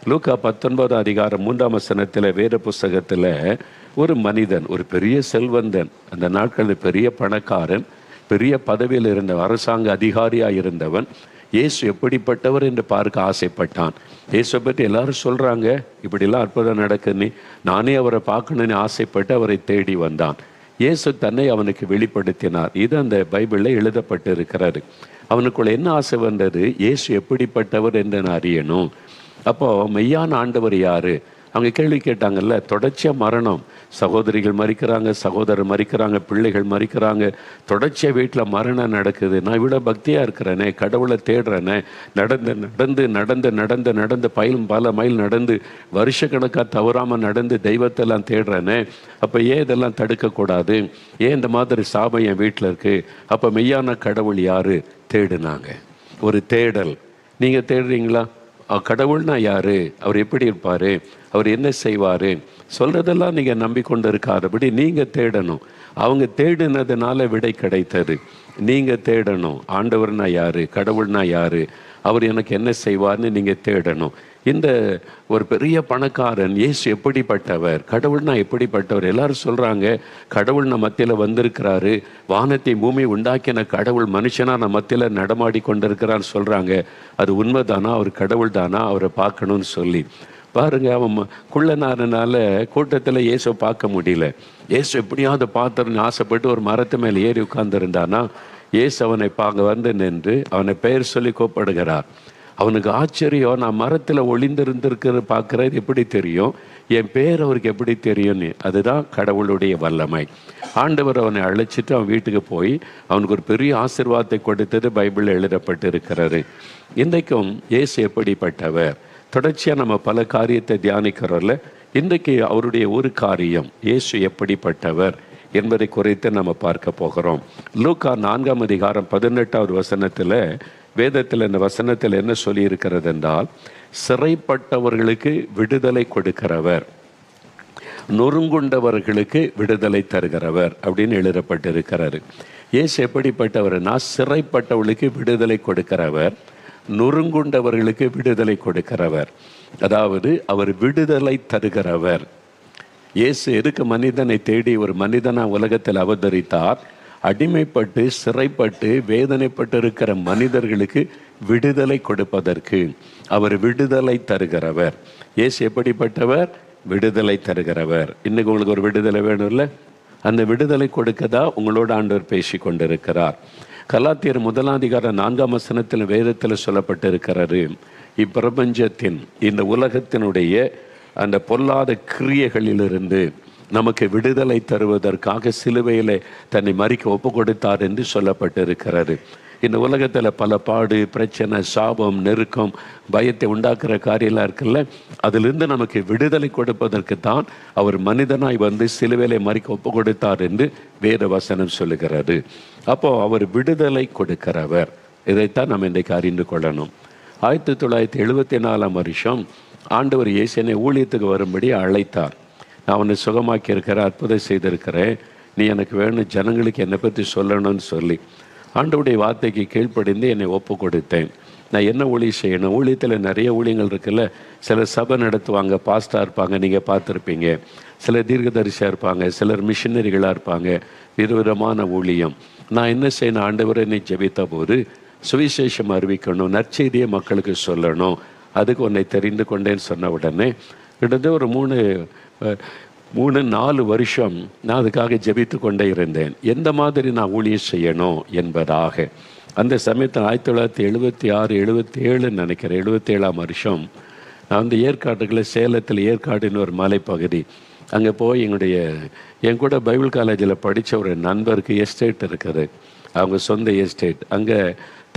லூக்கா 19:3 வேத புஸ்தகத்தில் ஒரு மனிதன், ஒரு பெரிய செல்வந்தன், அந்த நாட்களில் பெரிய பணக்காரன், பெரிய பதவியில் இருந்த அரசாங்க அதிகாரியாக இருந்தவன், இயேசு எப்படிப்பட்டவர் என்று பார்க்க ஆசைப்பட்டான். இயேசுவை பற்றி எல்லாரும் சொல்கிறாங்க, இப்படிலாம் அற்புதம் நடக்குன்னு. நானே அவரை பார்க்கணுன்னு ஆசைப்பட்டு அவரை தேடி வந்தான். இயேசு தன்னை அவனுக்கு வெளிப்படுத்தினார். இது அந்த பைபிளில் எழுதப்பட்டு இருக்கிறாரு. அவனுக்குள்ள என்ன ஆசை வந்தது? இயேசு எப்படிப்பட்டவர் என்று நான் அறியணும். அப்போது மெய்யான ஆண்டவர் யார்? அவங்க கேள்வி கேட்டாங்கல்ல. தொடர்ச்சியாக மரணம், சகோதரிகள் மறிக்கிறாங்க, சகோதரர் மறிக்கிறாங்க, பிள்ளைகள் மறிக்கிறாங்க, தொடர்ச்சியாக வீட்டில் மரணம் நடக்குது. நான் இவ்வளோ பக்தியாக இருக்கிறேனே, கடவுளை தேடுறேனே, நடந்து நடந்து நடந்து நடந்து நடந்து பல மைல் நடந்து வருஷக்கணக்காக தவறாமல் நடந்து தெய்வத்தெல்லாம் தேடுறேனே, அப்போ ஏன் இதெல்லாம் தடுக்கக்கூடாது? ஏன் இந்த மாதிரி சாபம் என் வீட்டில் இருக்குது? அப்போ மெய்யான கடவுள் யார்? தேடுனாங்க. ஒரு தேடல். நீங்கள் தேடுறீங்களா? கடவுள்னா யார்? அவர் எப்படி இருப்பார்? அவர் என்ன செய்வார்? சொல்கிறதெல்லாம் நீங்கள் நம்பிக்கொண்டு இருக்காதபடி நீங்கள் தேடணும். அவங்க தேடினதுனால விடை கிடைத்தது. நீங்கள் தேடணும். ஆண்டவர்னா யார்? கடவுள்னா யார்? அவர் எனக்கு என்ன செய்வார்னு நீங்கள் தேடணும். இந்த ஒரு பெரிய பணக்காரன் இயேசு எப்படிப்பட்டவர், கடவுள்னா எப்படிப்பட்டவர்? எல்லாரும் சொல்கிறாங்க, கடவுள் நம்ம மத்தியில் வந்திருக்கிறாரு, வானத்தை பூமி உண்டாக்கின கடவுள் மனுஷனாக நம்ம மத்தியில் நடமாடி கொண்டிருக்கிறான்னு சொல்கிறாங்க. அது உண்மைதானா? அவர் கடவுள் தானா? அவரை பார்க்கணும்னு சொல்லி பாருங்க. அவன் குள்ளனாரனால கூட்டத்தில் இயேசு பார்க்க முடியல. இயேசு எப்படியாவது பார்த்துருன்னு ஆசைப்பட்டு ஒரு மரத்து மேலே ஏறி உட்கார்ந்துருந்தானா, இயேசு அவனை வந்து நின்று அவனை பெயர் சொல்லி கூப்பிடுகிறார். அவனுக்கு ஆச்சரியம், நான் மரத்தில் ஒளிந்திருந்திருக்கிற பார்க்குறது எப்படி தெரியும், என் பேர் அவருக்கு எப்படி தெரியும்னு. அதுதான் கடவுளுடைய வல்லமை. ஆண்டவர் அவனை அழைச்சிட்டு அவன் வீட்டுக்கு போய் அவனுக்கு ஒரு பெரிய ஆசீர்வாதத்தை கொடுத்தது பைபிளில் எழுதப்பட்டு இருக்கிறாரு. இன்றைக்கும் இயேசு எப்படிப்பட்டவர்? தொடர்ச்சியாக நம்ம பல காரியத்தை தியானிக்கிறோம்ல. இன்றைக்கு அவருடைய ஒரு காரியம், இயேசு எப்படிப்பட்டவர் என்பதை குறித்து நம்ம பார்க்க போகிறோம். லூக்கா 4:18 வேதத்தில் இந்த வசனத்தில் என்ன சொல்லி இருக்கிறது என்றால், சிறைப்பட்டவர்களுக்கு விடுதலை கொடுக்கிறவர், நொறுங்குண்டவர்களுக்கு விடுதலை தருகிறவர் அப்படின்னு எழுதப்பட்டிருக்கிறாரு. இயேசு எப்படிப்பட்டவர்னா, சிறைப்பட்டவர்களுக்கு விடுதலை கொடுக்கிறவர், நொறுங்குண்டவர்களுக்கு விடுதலை கொடுக்கிறவர். அதாவது அவர் விடுதலை தருகிறவர். இயேசு எதுக்கு மனிதனை தேடி ஒரு மனிதனா உலகத்தில் அவதரித்தார்? அடிமைப்பட்டு சிறைப்பட்டு வேதனைப்பட்டு இருக்கிற மனிதர்களுக்கு விடுதலை கொடுப்பதற்கு. அவர் விடுதலை தருகிறவர். இயேசு எப்படிப்பட்டவர்? விடுதலை தருகிறவர். இன்னைக்கு உங்களுக்கு ஒரு விடுதலை வேணும்ல? அந்த விடுதலை கொடுக்கதா உங்களோட ஆண்டவர் பேசி கொண்டிருக்கிறார். கலாத்தியர் 1:4 வேதத்தில் சொல்லப்பட்டிருக்கிறாரு, இப்பிரபஞ்சத்தின் இந்த உலகத்தினுடைய அந்த பொல்லாத கிரியைகளிலிருந்து நமக்கு விடுதலை தருவதற்காக சிலுவையில் தன்னை மறிக்க ஒப்பு கொடுத்தார் என்று சொல்லப்பட்டிருக்கிறாரு. இந்த உலகத்தில் பல பாடு, பிரச்சனை, சாபம், நெருக்கம், பயத்தை உண்டாக்குற காரியெல்லாம் இருக்குல்ல, அதிலிருந்து நமக்கு விடுதலை கொடுப்பதற்கு தான் அவர் மனிதனாய் வந்து சிலுவையிலே மறிக்க ஒப்பு கொடுத்தார் என்று வேத வசனம் சொல்லுகிறாரு. அப்போது அவர் விடுதலை கொடுக்கிறவர். இதைத்தான் நம்ம இன்றைக்கு அறிந்து கொள்ளணும். 1974 ஆண்டவர் இயேசுவை ஊழியத்துக்கு வரும்படி அழைத்தார். நான் அவனை சுகமாக்கி இருக்கிறேன், அற்புதம் செய்திருக்கிறேன், நீ எனக்கு வேணும், ஜனங்களுக்கு என்னை பற்றி சொல்லணும்னு சொல்லி ஆண்டவருடைய வார்த்தைக்கு கீழ்ப்படிந்து என்னை ஒப்பு கொடுத்தேன். நான் என்ன ஊழியம் செய்யணும்? ஊழியத்தில் நிறைய ஊழியங்கள் இருக்குல்ல. சிலர் சபை நடத்துவாங்க, பாஸ்டாக இருப்பாங்க, நீங்கள் பார்த்துருப்பீங்க. சிலர் தீர்க்கதரிசியாக இருப்பாங்க, சிலர் மிஷினரிகளாக இருப்பாங்க. விதவிதமான ஊழியம். நான் என்ன செய்யணும்? ஆண்டவரை என்னை ஜெபித்த போது சுவிசேஷம் அறிவிக்கணும், நற்செய்தியை மக்களுக்கு சொல்லணும், அதுக்கு உன்னை தெரிந்து கொண்டேன்னு சொன்ன உடனே கிட்டத்தட்ட ஒரு 3-4 வருஷம் நான் அதுக்காக ஜெபித்து கொண்டே இருந்தேன். எந்த மாதிரி நான் ஊழியம் செய்யணும் என்பதாக. அந்த சமயத்தில் 1976-77 நினைக்கிறேன், 77 நான் வந்து ஏற்காட்டுக்குள்ள சேலத்தில் ஏற்காடுன்னு ஒரு மலைப்பகுதி, அங்கே போய் என் கூட பைபிள் காலேஜில் படித்த ஒரு நண்பருக்கு எஸ்டேட் இருக்குது, அவங்க சொந்த எஸ்டேட். அங்கே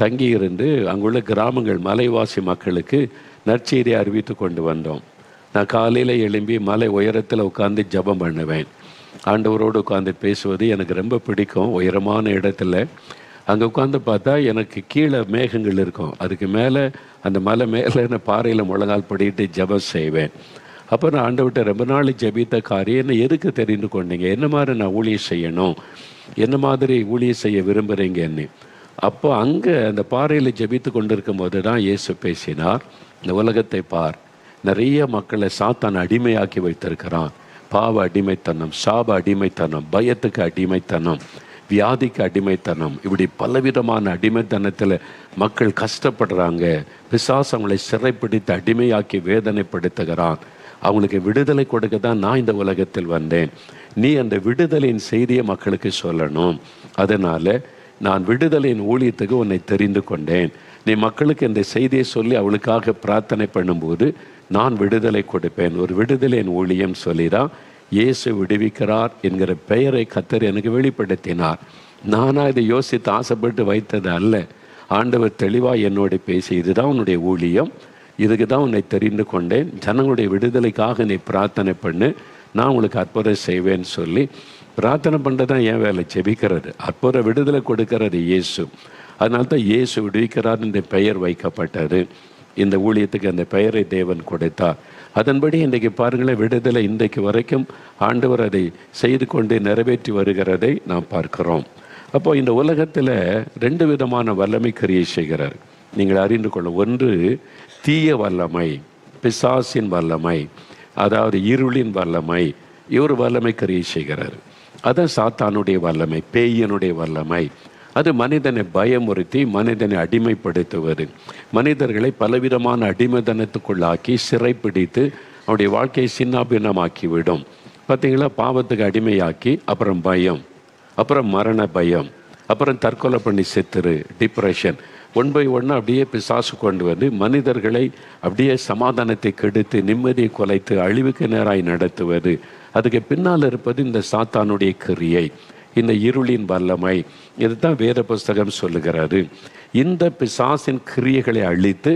தங்கி இருந்து அங்குள்ள கிராமங்கள் மலைவாசி மக்களுக்கு நற்செய்தியை அறிவித்து கொண்டு வந்தோம். நான் காலையில் எழும்பி மலை உயரத்தில் உட்காந்து ஜெபம் பண்ணுவேன். ஆண்டவரோடு உட்காந்து பேசுவது எனக்கு ரொம்ப பிடிக்கும். உயரமான இடத்துல அங்கே உட்காந்து பார்த்தா எனக்கு கீழே மேகங்கள் இருக்கும், அதுக்கு மேலே அந்த மலை மேலே நான் பாறையில் முழங்கால் படிட்டு ஜெபம் செய்வேன். அப்போ நான் ஆண்டவர்கிட்ட ரொம்ப நாள் ஜெபித்த காரியம், என்ன எதுக்கு தெரிந்து கொண்டீங்க, என்ன மாதிரி நான் ஊழியம் செய்யணும், என்ன மாதிரி ஊழியம் செய்ய விரும்புகிறீங்கன்னு. அப்போ அங்கே அந்த பாறையில் ஜெபித்து கொண்டிருக்கும் போது தான் இயேசு பேசினார், இந்த உலகத்தை பார், நிறைய மக்களை சாத்தான் அடிமையாக்கி வைத்திருக்கிறான். பாவ அடிமைத்தனம், சாப அடிமைத்தனம், பயத்துக்கு அடிமைத்தனம், வியாதிக்கு அடிமைத்தனம், இப்படி பலவிதமான அடிமைத்தனத்தில் மக்கள் கஷ்டப்படுறாங்க. பிசாசு அவங்களை சிறைப்பிடித்து அடிமையாக்கி வேதனைப்படுத்துகிறான். அவங்களுக்கு விடுதலை கொடுக்க தான் நான் இந்த உலகத்தில் வந்தேன். நீ அந்த விடுதலையின் செய்தியை மக்களுக்கு சொல்லணும். அதனால் நான் விடுதலையின் ஊழியத்துக்கு உன்னை தெரிந்து கொண்டேன். நீ மக்களுக்கு இந்த செய்தியை சொல்லி அவளுக்காக பிரார்த்தனை பண்ணும்போது நான் விடுதலை கொடுப்பேன். ஒரு விடுதலையின் ஊழியம் சொல்லி தான் இயேசு விடுவிக்கிறார் என்கிற பெயரை கர்த்தர் எனக்கு வெளிப்படுத்தினார். நானாக இதை யோசித்து ஆசைப்பட்டு வைத்தது அல்ல. ஆண்டவர் தெளிவாக என்னோட பேசி, இதுதான் உன்னுடைய ஊழியம், இதுக்கு தான் உன்னை தெரிந்து கொண்டேன், ஜனங்களுடைய விடுதலைக்காக நீ பிரார்த்தனை பண்ணு, நான் உங்களுக்கு அற்புதம் செய்வேன்னு சொல்லி பிரார்த்தனை பண்ணுறது தான் என் வேலை. ஜெபிக்கிறது, அற்புத விடுதலை கொடுக்கிறது இயேசு. அதனால தான் இயேசு விடுவிக்கிறார் இந்த பெயர் வைக்கப்பட்டது. இந்த ஊழியத்துக்கு அந்த பெயரை தேவன் கொடுத்தார். அதன்படி இன்றைக்கு பாருங்களேன், விடுதலை இன்றைக்கு வரைக்கும் ஆண்டவர் அதை செய்து கொண்டு நிறைவேற்றி வருகிறதை நாம் பார்க்கிறோம். அப்போ இந்த உலகத்தில் 2 விதமான வல்லமை கிரியை செய்கிறார். நீங்கள் அறிந்து கொள்ளும். ஒன்று தீய வல்லமை, பிசாசின் வல்லமை, அதாவது இருளின் வல்லமை. இவர் வல்லமை கிரியை செய்கிறார். அதான் சாத்தானுடைய வல்லமை, பேயனுடைய வல்லமை. அது மனிதனை பயமுறுத்தி மனிதனை அடிமைப்படுத்துவது, மனிதர்களை பலவிதமான அடிமைத்தனத்துக்குள்ளாக்கி சிறைப்பிடித்து அவருடைய வாழ்க்கையை சின்னாபின்னமாக்கிவிடும். பார்த்தீங்களா, பாவத்துக்கு அடிமையாக்கி அப்புறம் பயம், அப்புறம் மரண பயம், அப்புறம் தற்கொலை பண்ணி செத்துரு, டிப்ரெஷன், 1 by 1 அப்படியே பிசாசு கொண்டு வந்து மனிதர்களை அப்படியே சமாதானத்தை கெடுத்து நிம்மதியை குலைத்து அழிவுக்கு நேராய் நடத்துவது. அதுக்கு பின்னால் இருப்பது இந்த சாத்தானுடைய கிரியை, இந்த இருளின் வல்லமை. இதுதான் வேத புஸ்தகம் சொல்லுகிறது. இந்த பிசாசின் கிரியைகளை அழித்து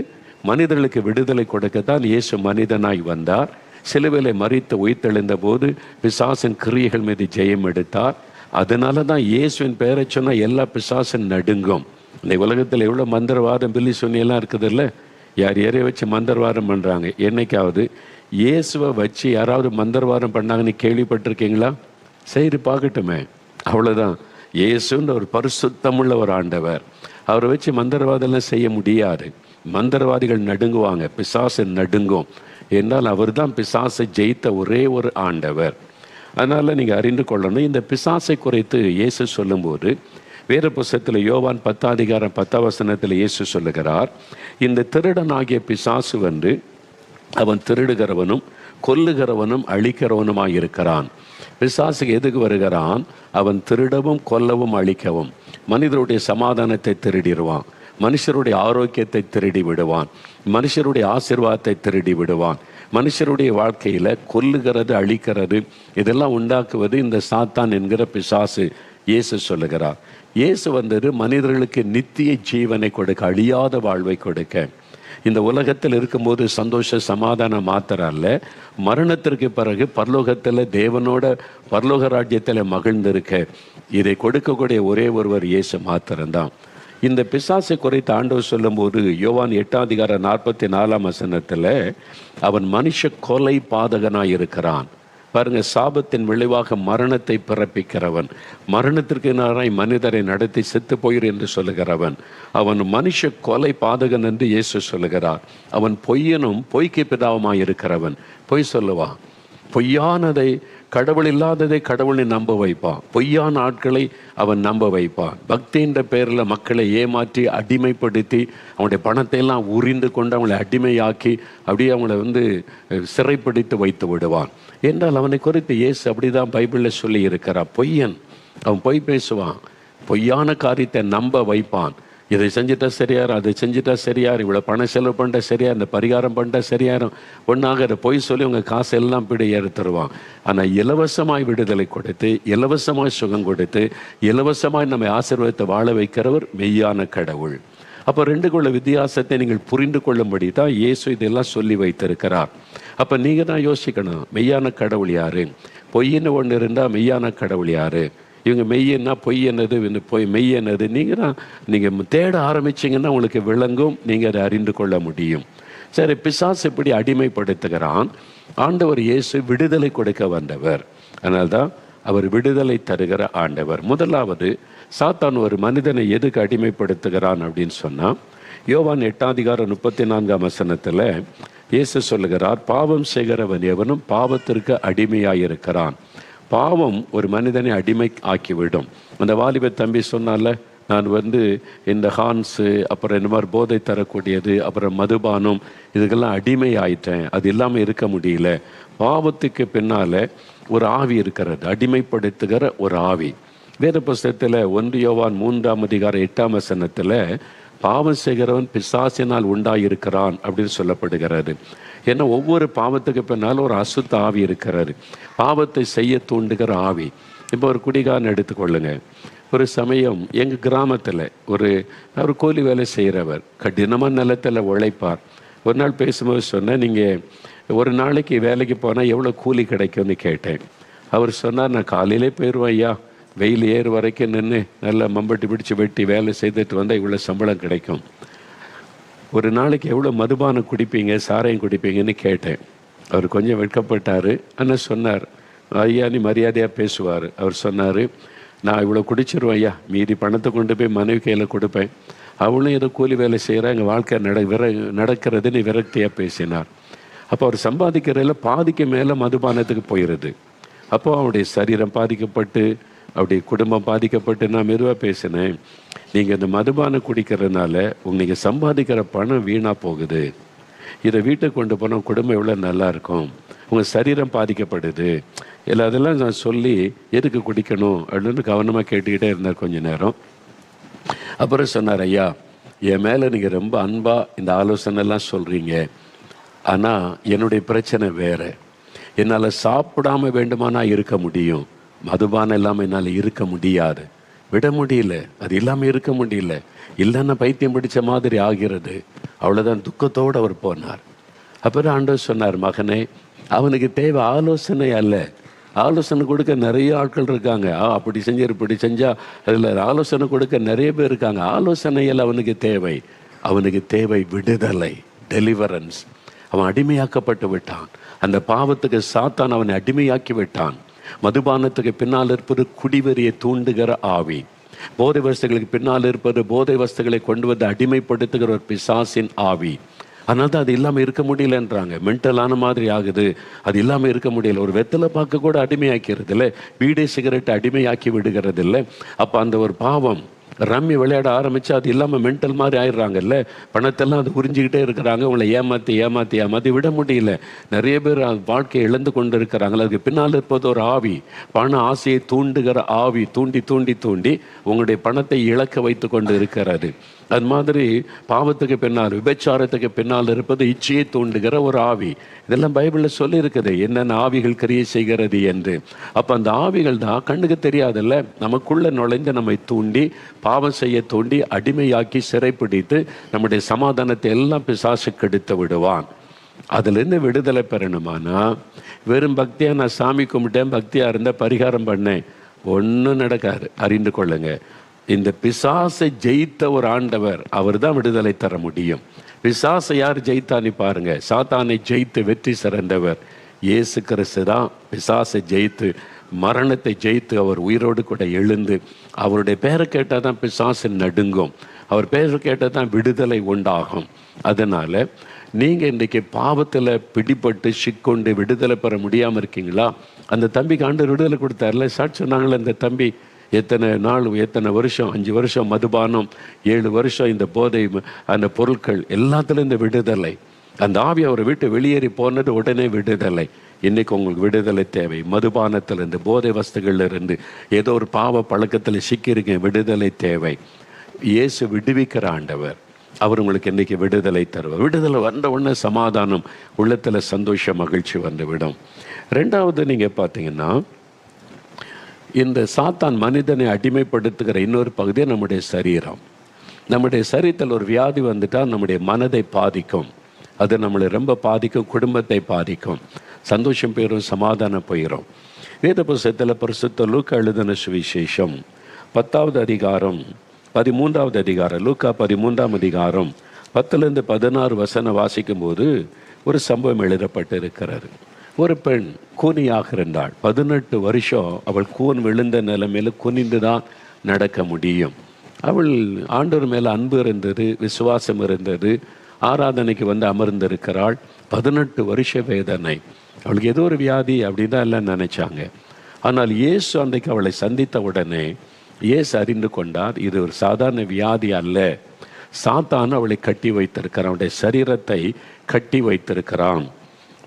மனிதர்களுக்கு விடுதலை கொடுக்கத்தான் இயேசு மனிதனாய் வந்தார். சிலுவையிலே மரித்து உயிர்த்தெழுந்த போது பிசாசின் கிரியைகள் மீது ஜெயம் எடுத்தார். அதனால தான் இயேசுவின் பெயரை சொன்னால் எல்லா பிசாசின் நடுங்கும். இந்த உலகத்தில் எவ்வளோ மந்திரவாதம் பில்லி சொன்னியெல்லாம் இருக்குது இல்லை? யார் யாரைய வச்சு மந்திரவாதம் பண்ணுறாங்க. என்னைக்காவது இயேசுவை வச்சு யாராவது மந்திரவாதம் பண்ணாங்கன்னு கேள்விப்பட்டிருக்கீங்களா? சரி, பார்க்கட்டுமே. அவ்வளோதான். இயேசுன்ற ஒரு பரிசுத்தமுள்ள ஒரு ஆண்டவர். அவரை வச்சு மந்திரவாதம்லாம் செய்ய முடியாது. மந்திரவாதிகள் நடுங்குவாங்க, பிசாசு நடுங்கும். என்றால் அவர் தான் பிசாசை ஜெயித்த ஒரே ஒரு ஆண்டவர். அதனால் நீங்கள் அறிந்து கொள்ளணும். இந்த பிசாசை குறித்து இயேசு சொல்லும்போது வேத புஸ்தகத்தில் யோவான் 10:10 இயேசு சொல்லுகிறார், இந்த திருடனாகிய பிசாசு வந்து அவன் திருடுகிறவனும் கொல்லுகிறவனும் அழிக்கிறவனுமாய் இருக்கிறான். பிசாசுக்கு எதுக்கு வருகிறான்? அவன் திருடவும் கொல்லவும் அழிக்கவும், மனிதருடைய சமாதானத்தை திருடிடுவான், மனுஷருடைய ஆரோக்கியத்தை திருடி விடுவான், மனுஷருடைய ஆசீர்வாதத்தை திருடி விடுவான். மனுஷருடைய வாழ்க்கையில் கொல்லுகிறது, அழிக்கிறது, இதெல்லாம் உண்டாக்குவது இந்த சாத்தான் என்கிற பிசாசு. இயேசு சொல்லுகிறார், இயேசு வந்தது மனிதர்களுக்கு நித்திய ஜீவனை கொடுக்க, அழியாத வாழ்வை கொடுக்க. இந்த உலகத்தில் இருக்கும்போது சந்தோஷ சமாதானம் மாத்திரம் அல்ல, மரணத்திற்கு பிறகு பரலோகத்தில் தேவனோட பரலோக ராஜ்யத்தில் மகிழ்ந்திருக்க இதை கொடுக்கக்கூடிய ஒரே ஒருவர் இயேசு மாத்திரம்தான். இந்த பிசாசை குறைத்து ஆண்டவர் சொல்லும்போது யோவான் 8:44 அவன் மனுஷ கொலை பாதகனாய் இருக்கிறான். பாருங்க, சாபத்தின் விளைவாக மரணத்தை பிறப்பிக்கிறவன், மரணத்திற்கு நேராய் மனிதரை நடத்தி செத்து போயிரு என்று சொல்லுகிறவன், அவன் மனுஷ கொலை பாதகன் என்று இயேசு சொல்லுகிறார். அவன் பொய்யனும் பொய்க்கு பிதாவுமாய் இருக்கிறவன். பொய் சொல்லுவான், பொய்யானதை, கடவுள் இல்லாததை கடவுளை நம்ப வைப்பான், பொய்யான ஆட்களை அவன் நம்ப வைப்பான். பக்தின்ற பேரில் மக்களை ஏமாற்றி அடிமைப்படுத்தி அவனுடைய பணத்தை எல்லாம் உறிந்து கொண்டு அவங்களை அடிமையாக்கி அப்படியே அவங்கள சிறைப்பிடித்து வைத்து விடுவான். என்றால் அவனை குறித்து இயேசு அப்படிதான் பைபிளில் சொல்லி இருக்கிறார். பொய்யன், அவன் பொய் பேசுவான், பொய்யான காரியத்தை நம்ப வைப்பான். இதை செஞ்சுட்டா சரியாரு, அதை செஞ்சுட்டா சரியாரு, இவ்வளோ பணம் செலவு பண்ணிட்டா சரியா, இந்த பரிகாரம் பண்ணிட்டா சரியாரும், ஒன்றாக அதை பொய் சொல்லி உங்கள் காசு எல்லாம் பிடி எடுத்துருவான். ஆனால் இலவசமாய் விடுதலை கொடுத்து, இலவசமாய் சுகம் கொடுத்து, இலவசமாய் நம்மை ஆசீர்வாதத்தை வாழ வைக்கிறவர் மெய்யான கடவுள். அப்போ 2க்குள்ள வித்தியாசத்தை நீங்கள் புரிந்து கொள்ளும்படி தான் இயேசு இதெல்லாம் சொல்லி வைத்திருக்கிறார். அப்போ நீங்கள் தான் யோசிக்கணும், மெய்யான கடவுள் யாரு? பொய்ன்னு ஒன்று இருந்தால் மெய்யான கடவுள் யாரு? இவங்க மெய்யன்னா பொய் என்னது, மெய் என்னது? நீங்கள் தேட ஆரம்பிச்சிங்கன்னா உங்களுக்கு விளங்கும், நீங்கள் அதை அறிந்து கொள்ள முடியும். சரி, பிசாசு இப்படி அடிமைப்படுத்துகிறான். ஆண்டவர் இயேசு விடுதலை கொடுக்க வந்தவர். அதனால்தான் அவர் விடுதலை தருகிற ஆண்டவர். முதலாவது, சாத்தான் ஒரு மனிதனை எதுக்கு அடிமைப்படுத்துகிறான் அப்படின்னு சொன்னால், யோவான் 8:34 இயேசு சொல்லுகிறார், பாவம் செய்கிறவன் எவனும் பாவத்திற்கு அடிமையாயிருக்கிறான். பாவம் ஒரு மனிதனை அடிமை ஆக்கிவிடும். அந்த வாலிப தம்பி சொன்னால, நான் இந்த ஹான்ஸு, அப்புறம் இந்த மாதிரி போதை தரக்கூடியது, அப்புறம் மதுபானம், இதுக்கெல்லாம் அடிமை ஆயிட்டேன், அது இல்லாமல் இருக்க முடியல. பாவத்துக்கு பின்னால் ஒரு ஆவி இருக்கிறது, அடிமைப்படுத்துகிற ஒரு ஆவி. வேத புஸ்தகத்தில் 1 யோவான் 3:8 பாவம் செய்கிறவன் பிசாசினால் உண்டாயிருக்கிறான் அப்படின்னு சொல்லப்படுகிறது. ஏன்னா ஒவ்வொரு பாவத்துக்கு பின்னால் ஒரு அசுத்த ஆவி இருக்கிறது, பாவத்தை செய்ய தூண்டுகிற ஆவி. இப்போ ஒரு குடிகாரன் எடுத்துக்கொள்ளுங்க. ஒரு சமயம் எங்கள் கிராமத்தில் ஒரு கூலி வேலை செய்கிறவர் கடினமாக நிலத்தில் உழைப்பார். ஒரு நாள் பேசும்போது சொன்னேன், நீங்கள் ஒரு நாளைக்கு வேலைக்கு போனால் எவ்வளோ கூலி கிடைக்கும்னு கேட்டேன். அவர் சொன்னார், நான் காலையிலே போயிடுவேன் ஐயா, வெயில் ஏறு வரைக்கும் நின்று நல்லா மம்பட்டி பிடிச்சி வெட்டி வேலை செய்துட்டு வந்தால் இவ்வளோ சம்பளம் கிடைக்கும். ஒரு நாளைக்கு எவ்வளோ மதுபானம் குடிப்பீங்க, சாராயம் குடிப்பீங்கன்னு கேட்டேன். அவர் கொஞ்சம் வெட்கப்பட்டார். ஆனால் சொன்னார், ஐயா நீ மரியாதையாக பேசுவார். அவர் சொன்னார், நான் இவ்வளோ குடிச்சிருவேன் ஐயா, மீதி பணத்தை கொண்டு போய் மனைவி கையில் கொடுப்பேன், அவளும் ஏதோ கூலி வேலை செய்கிறா, எங்கள் வாழ்க்கை நடக்கிறதுன்னு விரக்தியாக பேசினார். அப்போ அவர் சம்பாதிக்கிறதில் பாதிக்கு மேலே மதுபானத்துக்கு போயிடுது. அப்போ அவருடைய சரீரம் பாதிக்கப்பட்டு, அவருடைய குடும்பம் பாதிக்கப்பட்டு, நான் மெதுவாக பேசினேன், நீங்கள் இந்த மதுபானம் குடிக்கிறதுனால நீங்கள் சம்பாதிக்கிற பணம் வீணாக போகுது, இதை வீட்டுக்கு கொண்டு போனால் குடும்பம் எவ்வளோ நல்லாயிருக்கும், உங்கள் சரீரம் பாதிக்கப்படுது, இல்லை அதெல்லாம் நான் சொல்லி எதுக்கு குடிக்கணும் அப்படின்னு கவனமாக கேட்டுக்கிட்டே இருந்தார் கொஞ்ச நேரம். அப்புறம் சொன்னார், ஐயா என் மேலே நீங்கள் ரொம்ப அன்பாக இந்த ஆலோசனைலாம் சொல்கிறீங்க, ஆனால் என்னுடைய பிரச்சனை வேறு. என்னால் சாப்பிடாம வேண்டுமானா இருக்க முடியும், மதுபானம் இல்லாமல் என்னால் இருக்க முடியாது, விட முடியல, அது இல்லாமல் இருக்க முடியல, இல்லைன்னா பைத்தியம் பிடிச்ச மாதிரி ஆகிறது. அவ்வளோதான், துக்கத்தோடு அவர் போனார். அப்புறம் ஆண்டவர் சொன்னார், மகனே அவனுக்கு தேவை ஆலோசனை அல்ல, ஆலோசனை கொடுக்க நிறைய ஆட்கள் இருக்காங்க, அப்படி செஞ்சார் இப்படி செஞ்சால் அதில் ஆலோசனை கொடுக்க நிறைய பேர் இருக்காங்க. ஆலோசனையில் அவனுக்கு தேவை விடுதலை, டெலிவரன்ஸ். அவன் அடிமையாக்கப்பட்டு விட்டான், அந்த பாவத்துக்கு சாத்தான் அவனை அடிமையாக்கி விட்டான். மதுபானத்துக்கு பின்னால் இருப்பது குடிவெறியை தூண்டுகிற ஆவி, போதை வஸ்துகளுக்கு பின்னால் இருப்பது போதை வஸ்துகளை கொண்டு வந்து அடிமைப்படுத்துகிற ஒரு பிசாசின் ஆவி. அதனால தான் அது இல்லாமல் இருக்க முடியலன்றாங்க, மென்டலான மாதிரி ஆகுது, அது இல்லாமல் இருக்க முடியல. ஒரு வெத்தலை பார்க்க கூட அடிமையாக்கிறது இல்லை, பீடி சிகரெட் அடிமையாக்கி விடுகிறது இல்லை. அப்போ அந்த ஒரு பாவம் ரம்மி விளையாட ஆரம்பித்து அது இல்லாமல் மென்டல் மாதிரி ஆயிடுறாங்கல்ல, பணத்தெல்லாம் அது உறிஞ்சிக்கிட்டே இருக்கிறாங்க, உங்களை ஏமாற்றி விட முடியல. நிறைய பேர் வாழ்க்கையை இழந்து கொண்டு இருக்கிறாங்களே. அதுக்கு பின்னால் இருப்பது ஒரு ஆவி, பண ஆசையை தூண்டுகிற ஆவி, தூண்டி தூண்டி தூண்டி உங்களுடைய பணத்தை இழக்க வைத்து கொண்டு இருக்கிறது. அது மாதிரி பாவத்துக்கு பின்னால், விபச்சாரத்துக்கு பின்னால் இருப்பது இச்சையை தூண்டுகிற ஒரு ஆவி. இதெல்லாம் பைபிளில் சொல்லியிருக்குது, என்னென்ன ஆவிகள் கிரியை செய்கிறது என்று. அப்போ அந்த ஆவிகள் தான் கண்ணுக்கு தெரியாதில்ல, நமக்குள்ளே நுழைந்து நம்மை தூண்டி, பாவம் செய்ய தூண்டி, அடிமையாக்கி சிறைப்பிடித்து நம்முடைய சமாதானத்தை எல்லாம் பிசாசு கெடுத்து விடுவான். அதுலேருந்து விடுதலை பெறணுமானா, வெறும் பக்தியாக நான் சாமி கும்பிட்டேன், பக்தியாக இருந்தால் பரிகாரம் பண்ணேன், ஒன்றும் நடக்காது. அறிந்து கொள்ளுங்க, இந்த பிசாசை ஜெயித்த ஒரு ஆண்டவர், அவர் தான் விடுதலை தர முடியும். பிசாசை யார் ஜெயித்தான்னு பாருங்க, சாத்தானை ஜெயித்து வெற்றி சிறந்தவர் இயேசு கிறிஸ்து தான். பிசாசை ஜெயித்து, மரணத்தை ஜெயித்து, அவர் உயிரோடு கூட எழுந்து, அவருடைய பேரை கேட்டால் தான் பிசாசு நடுங்கும், அவர் பேரை கேட்டால் தான் விடுதலை உண்டாகும். அதனால் நீங்கள் இன்றைக்கி பாவத்தில் பிடிபட்டு சிக்கொண்டு விடுதலை பெற முடியாமல் இருக்கீங்களா? அந்த தம்பிக்கு ஆண்டவர் விடுதலை கொடுத்தார்ல, சாட்சி சொன்னாங்களே, அந்த தம்பி எத்தனை நாள், எத்தனை வருஷம், 5 வருஷம் மதுபானம், 7 வருஷம் இந்த போதை, அந்த பொருட்கள் எல்லாத்துலேயும் இந்த விடுதலை. அந்த ஆவி அவரை விட்டு வெளியேறி போனது உடனே விடுதலை. இன்றைக்கி உங்களுக்கு விடுதலை தேவை. மதுபானத்திலிருந்து, போதை வஸ்துகள்லேருந்து, ஏதோ ஒரு பாவ பழக்கத்தில் சிக்கியிருக்கேன், விடுதலை தேவை. இயேசு விடுவிக்கிற ஆண்டவர், அவர் உங்களுக்கு இன்றைக்கி விடுதலை தருவார். விடுதலை வந்த உடனே சமாதானம், உள்ளத்தில் சந்தோஷம், மகிழ்ச்சி வந்துவிடும். ரெண்டாவது நீங்கள் பார்த்தீங்கன்னா, இந்த சாத்தான் மனிதனை அடிமைப்படுத்துகிற இன்னொரு பகுதியே நம்முடைய சரீரம். நம்முடைய சரீரத்தில் ஒரு வியாதி வந்துட்டால் நம்முடைய மனதை பாதிக்கும், அது நம்மளை ரொம்ப பாதிக்கும், குடும்பத்தை பாதிக்கும், சந்தோஷம் போயிடும், சமாதானம் போயிடும். வேத புஸ்தகத்தில் பரிசுத்த லூக்கா எழுதின சுவிசேஷம் 10வது அதிகாரம் 13வது அதிகாரம், லூக்கா 13ஆம் அதிகாரம் 10-16 வாசிக்கும் போது ஒரு சம்பவம் எழுதப்பட்டு இருக்கிறாரு. ஒரு பெண் கூனியாக இருந்தாள், 18 வருஷம் அவள் கூன் விழுந்த நிலைமையில் குனிந்து தான் நடக்க முடியும். அவள் ஆண்டவர் மேலே அன்பு இருந்தது, விசுவாசம் இருந்தது, ஆராதனைக்கு வந்து அமர்ந்திருக்கிறாள். 18 வருஷ வேதனை. அவளுக்கு ஏதோ ஒரு வியாதி அப்படின்னு தான் எல்லாம் நினைச்சாங்க. ஆனால் இயேசு அன்றைக்கு அவளை சந்தித்த உடனே இயேசு அறிந்து கொண்டார், இது ஒரு சாதாரண வியாதி அல்ல. சாத்தான் அவளை கட்டி வைத்திருக்கிறான், அவனுடைய சரீரத்தை கட்டி வைத்திருக்கிறான்.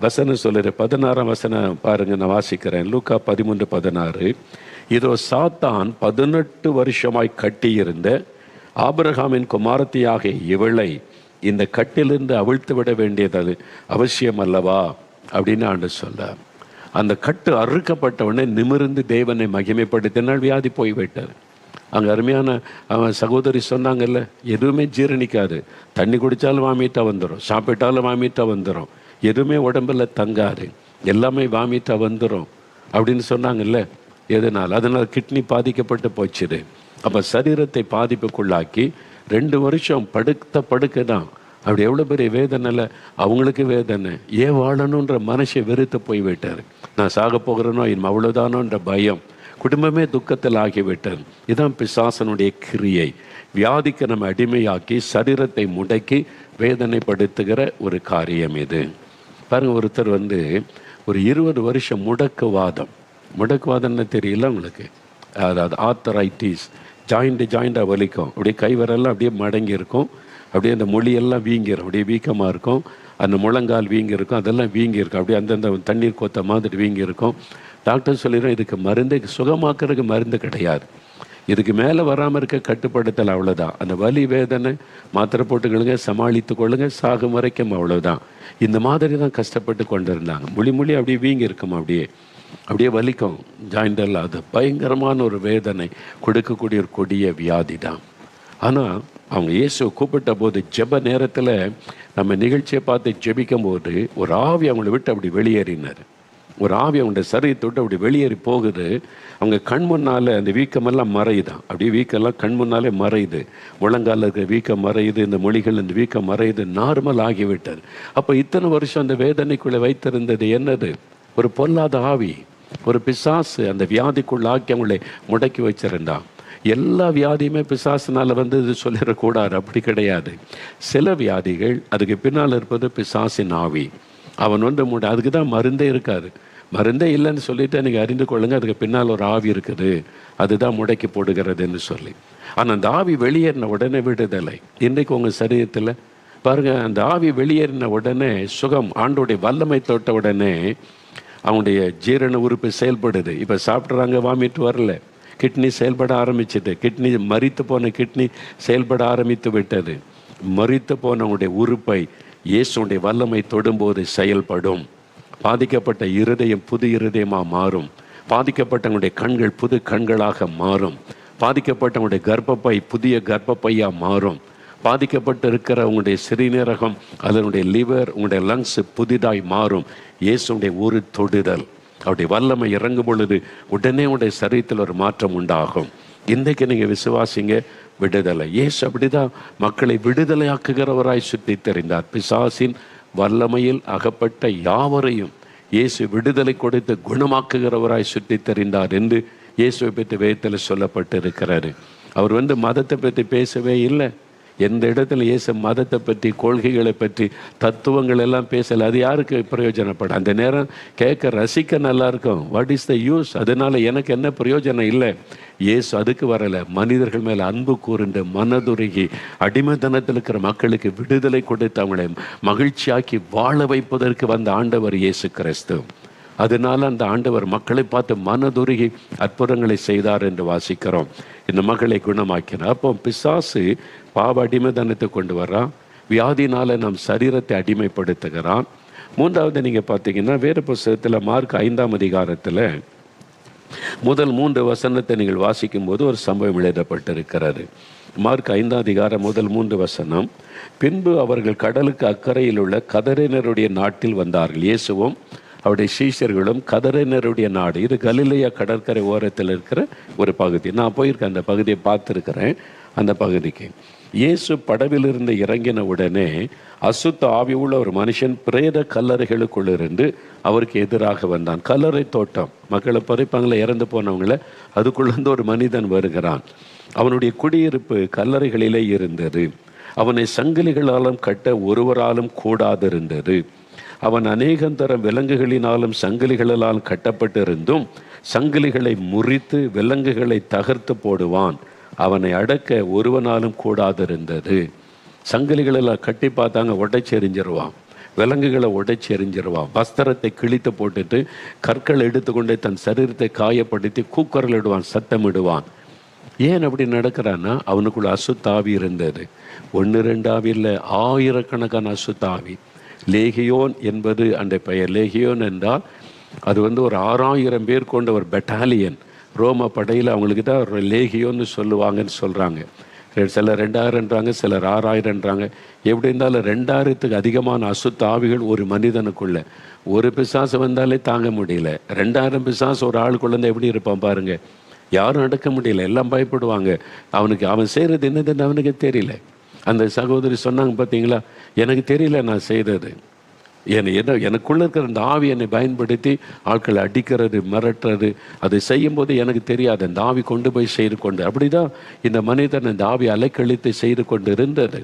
வசனம் சொல்லுற 16ஆம் வசனம் பாருங்க, நான் வாசிக்கிறேன். லூக்கா 13:16. இதோ சாத்தான் 18 வருஷமாய் கட்டியிருந்த ஆபிரகாமின் குமாரத்தியாக இவளை இந்த கட்டிலிருந்து அவிழ்த்து விட வேண்டியது அவசியம் அல்லவா அப்படின்னு ஆண்டவர் சொல்றார். அந்த கட்டு அறுக்கப்பட்டவனே நிமிர்ந்து தேவனை மகிமைப்படுத்தினால் வியாதி போய்விட்டார். அங்கே அருமையான அவன் சகோதரி சொன்னாங்கல்ல, எதுவுமே ஜீரணிக்காது, தண்ணி குடித்தாலும் வாமிட்டா வந்துடும், சாப்பிட்டாலும் வாமிட்டா வந்துடும், எதுவுமே உடம்புல தங்காது, எல்லாமே வாமிட்டா வந்துடும் அப்படின்னு சொன்னாங்கல்ல. அதனால் கிட்னி பாதிக்கப்பட்டு போச்சுது. அப்போ சரீரத்தை பாதிப்புக்குள்ளாக்கி 2 வருஷம் படுக்க தான். அப்படி எவ்வளோ பெரிய வேதனைல அவங்களுக்கு வேதனை. ஏன் வாழணுன்ற மனுஷன் வெறுத்து போய்விட்டார். நான் சாக போகிறேனோ இன்னும் அவ்வளோதானோன்ற பயம், குடும்பமே துக்கத்தில் ஆகிவிட்டார். இதுதான் பிசாசனுடைய கிரியை. வியாதிக்கு நம்ம அடிமையாக்கி சரீரத்தை முடக்கி வேதனைப்படுத்துகிற ஒரு காரியம் இது. பாருங்கள், ஒருத்தர் வந்து ஒரு 20 வருஷம் முடக்குவாதம்னு தெரியல உங்களுக்கு. அதாவது ஆர்த்தரைட்டிஸ், ஜாயிண்டாக வலிக்கும், அப்படியே கைவரெல்லாம் அப்படியே மடங்கி இருக்கும், அப்படியே அந்த மொழியெல்லாம் வீங்கிடும், அப்படியே வீக்கமாக இருக்கும், அந்த முழங்கால் வீங்கி இருக்கும், அதெல்லாம் வீங்கி இருக்கும், அப்படியே அந்தந்த தண்ணீர் கொத்த மாதிரி வீங்கி இருக்கும். டாக்டர் சொல்லிடுறோம், இதுக்கு மருந்து, சுகமாக்குறதுக்கு மருந்து கிடையாது, இதுக்கு மேலே வராமல் இருக்க கட்டுப்படுத்தல், அவ்வளோதான். அந்த வலி வேதனை மாத்திரை போட்டுக்கொள்ளுங்க, சமாளித்து கொள்ளுங்க, சாகும் வரைக்கும், அவ்வளோதான். இந்த மாதிரி தான் கஷ்டப்பட்டு கொண்டு இருந்தாங்க. மொழி அப்படியே வீங்கி இருக்கும், அப்படியே வலிக்கும் ஜாயிண்டெல்லாம். அது பயங்கரமான ஒரு வேதனை கொடுக்கக்கூடிய ஒரு கொடிய வியாதி தான். ஆனால் அவங்க இயேசுவை கூப்பிட்ட போது ஜெப நேரத்தில் நம்ம நிகழ்ச்சியை பார்த்து ஜெபிக்கும் போது ஒரு ஆவி அவங்கள விட்டு அப்படி வெளியேறினார். ஒரு ஆவி அவங்களுடைய சரீரத்தை விட்டு அப்படி வெளியேறி போகுது. அவங்க கண் முன்னால் அந்த வீக்கமெல்லாம் மறையுதான், அப்படியே வீக்கெல்லாம் கண் முன்னாலே மறையுது, முழங்கால இருக்கிற வீக்கம் மறையுது, இந்த மொழிகள் இந்த வீக்கம் மறையுது, நார்மல் ஆகிவிட்டது. அப்போ இத்தனை வருஷம் அந்த வேதனைக்குள்ளே வைத்திருந்தது என்னது? ஒரு பொல்லாத ஆவி, ஒரு பிசாசு அந்த வியாதிக்குள்ளாக்கி அவங்களை முடக்கி வச்சிருந்தான். எல்லா வியாதியுமே பிசாசினால் வந்து இது சொல்லிடக்கூடாது, அப்படி கிடையாது. சில வியாதிகள் அதுக்கு பின்னால் இருப்பது பிசாசின் ஆவி. அவன் வந்து அதுக்கு தான் மருந்தே இருக்காது. மருந்தே இல்லைன்னு சொல்லிட்டு நீங்கள் அறிந்து கொள்ளுங்க, அதுக்கு பின்னால் ஒரு ஆவி இருக்குது, அதுதான் முடக்கி போடுகிறதுன்னு சொல்லி. ஆனால் அந்த ஆவி வெளியேறின உடனே விடுதலை. இன்றைக்கு உங்கள் சரீரத்தில் பாருங்கள், அந்த ஆவி வெளியேறின உடனே சுகம், ஆண்டோடைய வல்லமை தொட்ட உடனே அவனுடைய ஜீரண உறுப்பு செயல்படுது. இப்போ சாப்பிட்றாங்க, வாமிட்டு வரல, கிட்னி செயல்பட ஆரம்பிச்சது, கிட்னி மரித்து போன கிட்னி செயல்பட ஆரம்பித்து விட்டது. மரித்து போனவனுடைய உறுப்பை இயேசுடைய வல்லமை தொடும்போது செயல்படும். பாதிக்கப்பட்ட இருதயம் புது இருதயமாக மாறும், பாதிக்கப்பட்டவனுடைய கண்கள் புது கண்களாக மாறும், பாதிக்கப்பட்டவனுடைய கர்ப்பப்பை புதிய கர்ப்பப்பையாக மாறும், பாதிக்கப்பட்டு இருக்கிற உங்களுடைய சிறுநீரகம், அதனுடைய லிவர், உங்களுடைய லங்ஸ் புதிதாய் மாறும். இயேசுடைய ஒரு தொடுதல், அவருடைய வல்லமை இறங்கும் பொழுது உடனே உடைய சரீரத்தில் ஒரு மாற்றம் உண்டாகும். இன்றைக்கு நீங்கள் விசுவாசிங்க, விடுதலை. இயேசு அப்படிதான் மக்களை விடுதலையாக்குகிறவராய் சுற்றி தெரிந்தார். பிசாசின் வல்லமையில் அகப்பட்ட யாவரையும் இயேசு விடுதலை கொடுத்து குணமாக்குகிறவராய் சுற்றி தெரிந்தார் என்று இயேசுவை பற்றி வேதத்தில் சொல்லப்பட்டு இருக்கிறாரு. அவர் வந்து மதத்தை பற்றி பேசவே இல்லை. எந்த இடத்துல இயேசு மதத்தை பற்றி, கொள்கைகளை பற்றி, தத்துவங்கள் எல்லாம் பேசலை. அது யாருக்கு பிரயோஜனப்படும்? அந்த நேரம் கேட்க ரசிக்க நல்லா இருக்கும், வாட் இஸ் த யூஸ்? அதனால எனக்கு என்ன பிரயோஜனம் இல்லை. இயேசு அதுக்கு வரலை. மனிதர்கள் மேலே அன்பு கூர்ந்து மனதுருகி அடிமைத்தனத்தில் இருக்கிற மக்களுக்கு விடுதலை கொடுத்து அவங்களை மகிழ்ச்சியாக்கி வாழ வைப்பதற்கு வந்த ஆண்டவர் இயேசு கிறிஸ்து. அதனால அந்த ஆண்டவர் மக்களை பார்த்து மனதுருகி அற்புதங்களை செய்தார் என்று வாசிக்கிறோம். இந்த மக்களை குணமாக்கினார். அப்போ பிசாசு பாவ அடிமைத்தனத்தை கொண்டு வரான், வியாதினால நம் சரீரத்தை அடிமைப்படுத்துகிறான். மூன்றாவது நீங்கள் பார்த்தீங்கன்னா வேத புஸ்தகத்தில் மார்க் 5ஆம் அதிகாரத்தில் முதல் 3 வசனத்தை நீங்கள் வாசிக்கும் போது ஒரு சம்பவம் எழுதப்பட்டிருக்கிறது. மார்க் 5ஆம் அதிகாரம் முதல் 3 வசனம். பின்பு அவர்கள் கடலுக்கு அக்கறையில் உள்ள கதரேனருடைய நாட்டில் வந்தார்கள். இயேசுவும் அவருடைய சீஷர்களும் கதரேனருடைய நாடு, இது கலிலேயா கடற்கரை ஓரத்தில் இருக்கிற ஒரு பகுதி. நான் போயிருக்கேன், அந்த பகுதியை பார்த்துருக்கிறேன். அந்த பகுதிக்கு இயேசு படவிலிருந்து இறங்கின உடனே அசுத்த ஆவி உள்ள ஒரு மனுஷன் பிரேத கல்லறைகளுக்குள்ளிருந்து அவருக்கு எதிராக வந்தான். கல்லறை தோட்டம், மக்களை பறிப்பாங்கள, இறந்து போனவங்கள, அதுக்குள்ளேருந்து ஒரு மனிதன் வருகிறான். அவனுடைய குடியிருப்பு கல்லறைகளிலே இருந்தது. அவனை சங்கிலிகளாலும் கட்ட ஒருவராலும் கூடாதிருந்தது. அவன் அநேகந்தரம் விலங்குகளினாலும் சங்கிலிகளால் கட்டப்பட்டிருந்தும் சங்கிலிகளை முறித்து விலங்குகளை தகர்த்து போடுவான். அவனை அடக்க ஒருவனாலும் கூடாதிருந்தது. சங்கிலிகளெல்லாம் கட்டி பார்த்தாங்க, உடைச்சி எறிஞ்சிருவான். விலங்குகளை உடைச்சி எறிஞ்சிருவான். வஸ்திரத்தை கிழித்து போட்டுட்டு கற்களை எடுத்துக்கொண்டு தன் சரீரத்தை காயப்படுத்தி கூக்குரலிடுவான், சத்தமிடுவான். ஏன் அப்படி நடக்கிறான்னா அவனுக்குள்ள அசுத்தாவி இருந்தது. 1-2 ஆவி இல்லை, ஆயிரக்கணக்கான அசுத்தாவி. லேகியோன் என்பது அந்த பெயர். லேகியோன் என்றால் அது ஒரு 6000 பேர் கொண்ட ஒரு பெட்டாலியன். ரோம படையில் அவங்களுக்கு தான் ஒரு லேகியோன்னு சொல்லுவாங்கன்னு சொல்கிறாங்க. சிலர் 2000ன்றாங்க, சிலர் 6000ன்றாங்க. எப்படி இருந்தாலும் 2000த்துக்கு அதிகமான அசுத்த ஆவிகள் ஒரு மனிதனுக்குள்ள. ஒரு பிசாசு வந்தாலே தாங்க முடியல. 2000 பிசாசு ஒரு ஆளுக்குள்ளே எப்படி இருப்பான் பாருங்க. யாரும் அடக்க முடியல, எல்லாம் பயப்படுவாங்க. அவன் செய்கிறது என்னதுன்னு அவனுக்கு தெரியல. அந்த சகோதரி சொன்னாங்க, பார்த்தீங்களா, எனக்கு தெரியல நான் செய்தது. எனக்குள்ள இருக்கிற அந்த ஆவி என்னை பயன்படுத்தி ஆட்களை அடிக்கிறது, மிரட்டுறது, அதை செய்யும்போது எனக்கு தெரியாது. அந்த ஆவி கொண்டு போய் செய்து கொண்டு, அப்படிதான் இந்த மனிதன் அந்த ஆவி அலைக்கழித்து செய்து கொண்டு இருந்தது.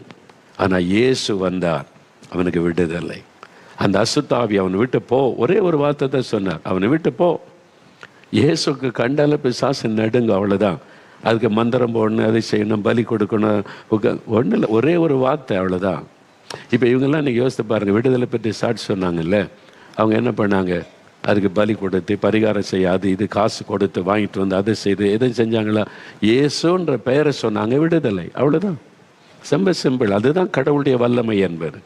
ஆனால் இயேசு வந்தார், அவனுக்கு விடுதலை. அந்த அசுத்தாவி அவனை விட்டு போ, ஒரே ஒரு வார்த்தை தான் சொன்னார், அவனை விட்டு போ. இயேசுக்கு கண்டால பிசாசு நடுங்க, அவ்வளோதான். அதுக்கு மந்திரம் போடணும், அதை செய்யணும், பலி கொடுக்கணும், ஒன்றும் இல்லை, ஒரே ஒரு வார்த்தை, அவ்வளோதான். இப்போ இவங்கெல்லாம் இன்றைக்கி யோசித்து பாருங்கள், விடுதலை பற்றி சாட்சி சொன்னாங்கல்ல, அவங்க என்ன பண்ணாங்க? அதுக்கு பலி கொடுத்து பரிகாரம் செய்ய, அது இது காசு கொடுத்து வாங்கிட்டு வந்து அதை செய்து எதுவும் செஞ்சாங்களா? இயேசுன்ற பெயரை சொன்னாங்க, விடுதலை, அவ்வளோதான். சிம்பிள். அதுதான் கடவுளுடைய வல்லமை என்பது.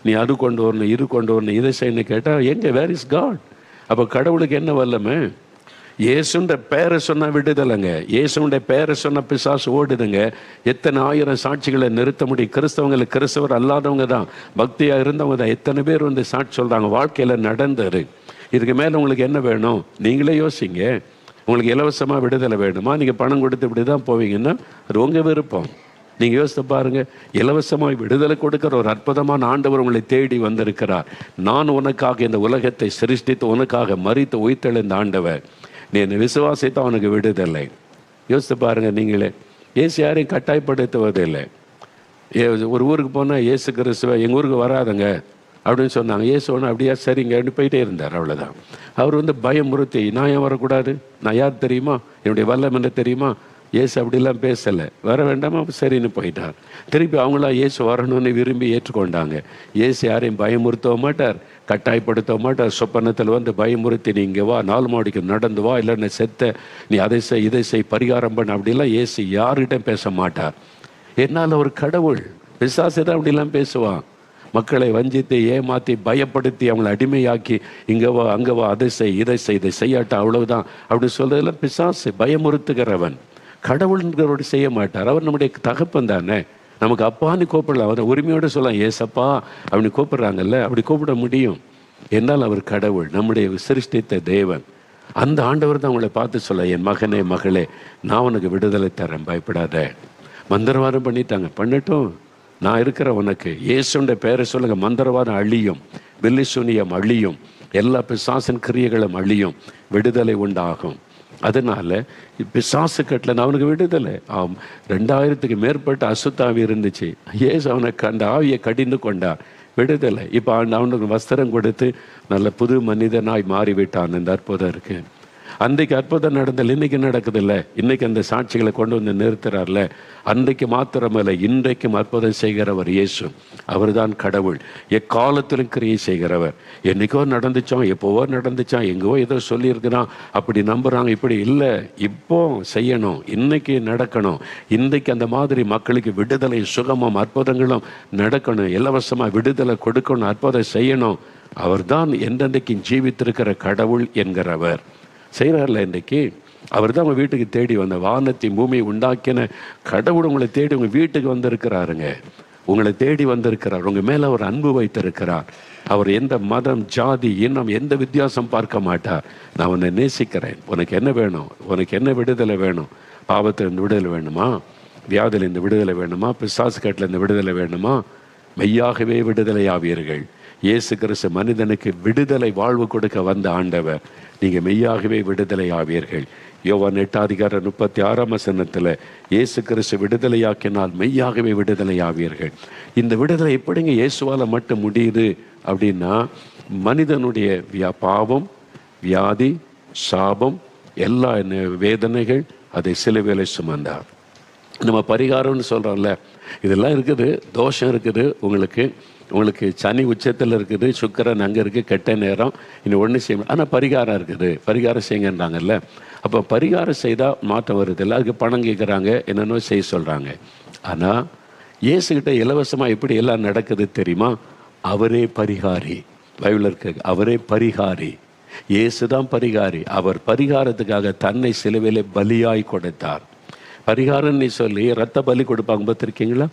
நீ அது கொண்டு வரணும், இது கொண்டு வரணும், இதை செய்யணும் கேட்டால் எங்கே, வேர் இஸ் காட்? அப்போ கடவுளுக்கு என்ன வல்லமை? இயேசுன்ற பேரை சொன்ன விடுதலைங்க. இயேசுடைய பேரை சொன்ன பிசாசு ஓடுதுங்க. எத்தனை ஆயிரம் சாட்சிகளை நிறுத்த முடியும்? கிறிஸ்தவர் அல்லாதவங்க தான், பக்தியாக இருந்தவங்க தான் எத்தனை பேர் சாட்சி சொல்கிறாங்க, வாழ்க்கையில் நடந்தது. இதுக்கு மேலே உங்களுக்கு என்ன வேணும்? நீங்களே யோசிங்க. உங்களுக்கு இலவசமாக விடுதலை வேணுமா? நீங்கள் பணம் கொடுத்து இப்படி தான் போவீங்கன்னா அது உங்கள் விருப்பம். நீங்கள் யோசித்து பாருங்கள், இலவசமாக விடுதலை கொடுக்கிற ஒரு அற்புதமான ஆண்டவர் உங்களை தேடி வந்திருக்கிறார். நான் உனக்காக இந்த உலகத்தை சிருஷ்டித்து உனக்காக மரித்து உயிர்த்தெழுந்த ஆண்டவர். நீ என்னை விசுவாசித்து அவனுக்கு விடுதலை. யோசித்து பாருங்கள் நீங்களே. இயேசு யாரையும் கட்டாயப்படுத்துவதில்லை. ஒரு ஊருக்கு போனால் இயேசு கிறிஸ்துவ எங்கள் ஊருக்கு வராதுங்க அப்படின்னு சொன்னாங்க. இயேசு ஒன்று அப்படியா, சரிங்க அப்படின்னு போயிட்டே இருந்தார், அவ்வளோதான். அவர் பயமுறுத்தி, நான் ஏன் வரக்கூடாது, நான் யார் தெரியுமா, என்னுடைய வல்லம் என்ன தெரியுமா? இயேசு அப்படிலாம் பேசலை. வர வேண்டாமா, சரின்னு போயிட்டார். திருப்பி அவங்களா இயேசு வரணும்னு விரும்பி ஏற்றுக்கொண்டாங்க. இயேசு யாரையும் பயமுறுத்தவ மாட்டார், கட்டாயப்படுத்த மாட்டார். சொப்பனத்தில் பயமுறுத்தி நீ இங்கே வா, 4 மாடிக்கு நடந்து வா, இல்லைன்னு செத்த நீ அதை செய் இதை செய் பரிகாரம் பண்ண, அப்படிலாம் இயேசு யார்கிட்டையும் பேச மாட்டார். என்னால் ஒரு கடவுள். பிசாசு தான் அப்படிலாம் பேசுவான். மக்களை வஞ்சித்து ஏமாற்றி பயப்படுத்தி அவங்களை அடிமையாக்கி இங்கே வா அங்கே வா, அதை செய் இதை செய் இதை செய்யாட்டா அவ்வளவுதான் அப்படின்னு சொல்றதெல்லாம் பிசாசு, பயமுறுத்துகிறவன். கடவுள்ங்கிறோடு செய்ய மாட்டார். அவர் நம்முடைய தகப்பன் தானே, நமக்கு அப்பான்னு கூப்பிடலாம். அவர் உரிமையோடு சொல்லலாம், ஏசப்பா அப்படி கூப்பிடுறாங்கல்ல, அப்படி கூப்பிட முடியும். என்னால் அவர் கடவுள், நம்முடைய சிருஷ்டித்த தேவன். அந்த ஆண்டவர் தான் உங்களை பார்த்து சொல்ல, என் மகனே மகளே, நான் உனக்கு விடுதலை தரேன், பயப்படாத. மந்திரவாதம் பண்ணிட்டாங்க, பண்ணட்டும், நான் இருக்கிற உனக்கு. இயேசுடைய பேரை சொல்லுங்க, மந்திரவாதம் அழியும், வில்லிசூனியம் அழியும், எல்லா பிசாசின் கிரியைகளும் அழியும், விடுதலை உண்டாகும். அதனால பிசாசு கட்டல அவனுக்கு விடுதலை. 2000க்கு மேற்பட்ட அசுத்தாவி இருந்துச்சு. இயேசு அவனை அந்த ஆவியை கடிந்து கொண்டார், விடுதலை. இப்போ அவனுக்கு வஸ்திரம் கொடுத்து நல்ல புது மனிதனாய் மாறிவிட்டான். இந்த அற்புதம் இருக்கு. அன்றைக்கு அற்புதம் நடந்தல, இன்னைக்கு நடக்குது இல்லை? இன்னைக்கு அந்த சாட்சிகளை கொண்டு நிறுத்துறார்ல. அன்றைக்கு மாத்திரமல்ல, இன்றைக்கும் அற்புதம் செய்கிறவர் இயேசு. அவர் தான் கடவுள், எக்காலத்திலும் கிரியை செய்கிறவர். என்னைக்கோ நடந்துச்சோம், எப்போவோ நடந்துச்சான், எங்கோ ஏதோ சொல்லியிருக்கிறான் அப்படி நம்புறாங்க. இப்படி இல்லை, இப்போ செய்யணும், இன்னைக்கு நடக்கணும். இன்றைக்கு அந்த மாதிரி மக்களுக்கு விடுதலை, சுகமும் அற்புதங்களும் நடக்கணும். இலவசமாக விடுதலை கொடுக்கணும், அற்புதம் செய்யணும். அவர் தான் என்றென்றைக்கு ஜீவித்திருக்கிற கடவுள் என்கிறவர். செய்கிறார்ல இன்றைக்கு. அவர் தான் உங்கள் வீட்டுக்கு தேடி வந்த, வானத்தையும் பூமியை உண்டாக்கின கடவுள் உங்களை தேடி உங்கள் வீட்டுக்கு வந்திருக்கிறாருங்க. உங்களை தேடி வந்திருக்கிறார். உங்கள் மேலே அவர் அன்பு வைத்திருக்கிறார். அவர் எந்த மதம், ஜாதி, இனம், எந்த வித்தியாசம் பார்க்க மாட்டார். நான் உன்னை நேசிக்கிறேன், உனக்கு என்ன வேணும், உனக்கு என்ன விடுதலை வேணும்? பாவத்திலிருந்து விடுதலை வேணுமா? வியாதியிலிருந்து விடுதலை வேணுமா? பிசாசு கட்டிலிருந்து விடுதலை வேணுமா? மெய்யாகவே விடுதலை ஆவீர்கள். இயேசு கிறிஸ்து மனிதனுக்கு விடுதலை வாழ்வு கொடுக்க வந்த ஆண்டவர். நீங்கள் மெய்யாகவே விடுதலை ஆவீர்கள். யோவான் 8:36 இயேசு கிறிஸ்து விடுதலையாக்கினால் மெய்யாகவே விடுதலை ஆவீர்கள். இந்த விடுதலை எப்படிங்க இயேசுவால் மட்டும் முடியுது அப்படின்னா, மனிதனுடைய பாவம், வியாதி, சாபம், எல்லா வேதனைகள் அதை சிலுவையிலே சுமந்தார். நம்ம பரிகாரம்னு சொல்கிறோம்ல, இதெல்லாம் இருக்குது. தோஷம் இருக்குது, உங்களுக்கு சனி உச்சத்தில் இருக்குது, சுக்கிரன் அங்கே இருக்குது, கெட்ட நேரம், இன்னும் ஒன்று செய்ய. ஆனால் பரிகாரம் இருக்குது, பரிகாரம் செய்யுங்கன்றாங்கல்ல. அப்போ பரிகாரம் செய்தால் மாற்றம் வருதில்லை. அதுக்கு பணம் கேட்குறாங்க, என்னென்னோ செய்ய சொல்கிறாங்க. ஆனால் இயேசுகிட்ட இலவசமாக எப்படி எல்லாம் நடக்குது தெரியுமா? அவரே பரிகாரி. பைபிள் இருக்கு, அவரே பரிகாரி. இயேசு தான் பரிகாரி. அவர் பரிகாரத்துக்காக தன்னை சிலுவையிலே பலியாய் கொடுத்தார். பரிகாரம்னு சொல்லி ரத்த பலி கொடுப்பாங்க, பார்த்துருக்கீங்களா?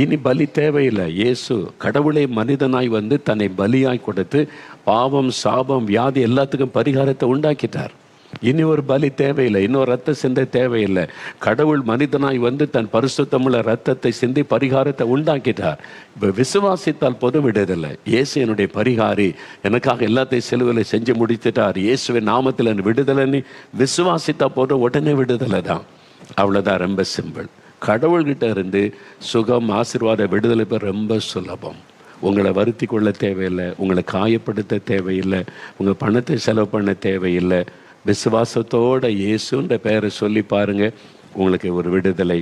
இனி பலி தேவையில்லை. இயேசு கடவுளை மனிதனாய் வந்து தன்னை பலியாய் கொடுத்து பாவம், சாபம், வியாதி எல்லாத்துக்கும் பரிகாரத்தை உண்டாக்கிட்டார். இனி ஒரு பலி தேவையில்லை, இன்னொரு ரத்த சிந்தை தேவையில்லை. கடவுள் மனிதனாய் வந்து தன் பரிசுத்தமுள்ள ரத்தத்தை சிந்தி பரிகாரத்தை உண்டாக்கிட்டார். இப்போ விசுவாசித்தால் போதும் விடுதலை. இயேசு என்னுடைய பரிகாரி, எனக்காக எல்லாத்தையும் சிலுவையில் செஞ்சு முடித்துட்டார், இயேசுவின் நாமத்தில் என் விடுதலைன்னு விசுவாசித்தா போதும் உடனே விடுதலை தான். அவ்வளோதான், ரொம்ப சிம்பிள். கடவுள்கிட்ட இருந்து சுகம், ஆசீர்வாத, விடுதலை பெற ரொம்ப சுலபம். உங்களை வருத்தி கொள்ள தேவையில்லை, உங்களை காயப்படுத்த தேவையில்லை, உங்கள் பணத்தை செலவு பண்ண தேவையில்லை. விசுவாசத்தோட இயேசுன்ற பெயரை சொல்லி பாருங்க, உங்களுக்கு ஒரு விடுதலை